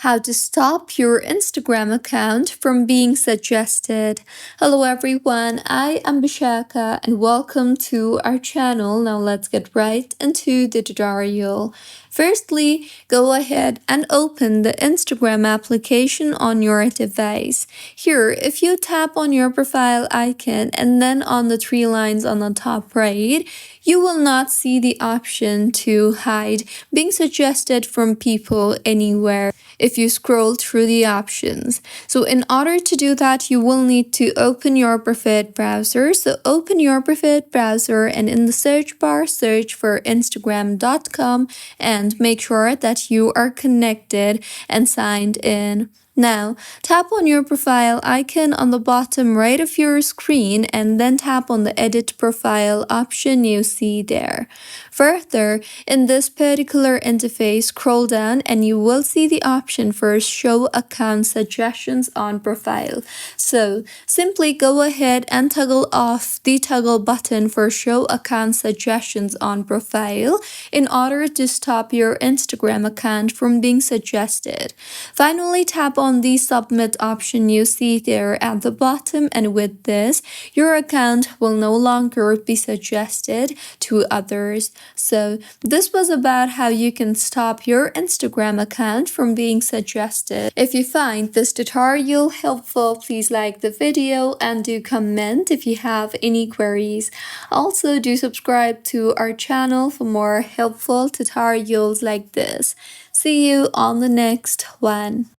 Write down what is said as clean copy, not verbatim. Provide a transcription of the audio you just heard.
How to stop your Instagram account from being suggested. Hello everyone, I am Bishaka and welcome to our channel. Now let's get right into the tutorial. Firstly, go ahead and open the Instagram application on your device. Here, if you tap on your profile icon and then on the three lines on the top right, you will not see the option to hide being suggested from people anywhere if you scroll through the options. So in order to do that, you will need to open your preferred browser. So open your preferred browser and in the search bar, search for instagram.com and make sure that you are connected and signed in. Now, tap on your profile icon on the bottom right of your screen and then tap on the edit profile option you see there. Further, in this particular interface, scroll down and you will see the option for show account suggestions on profile. So simply go ahead and toggle off the toggle button for show account suggestions on profile in order to stop your Instagram account from being suggested. Finally, tap on the submit option you see there at the bottom, and with this, your account will no longer be suggested to others. So this was about how you can stop your Instagram account from being suggested. If you find this tutorial helpful, please like the video and do comment if you have any queries. Also, do subscribe to our channel for more helpful tutorials like this. See you on the next one.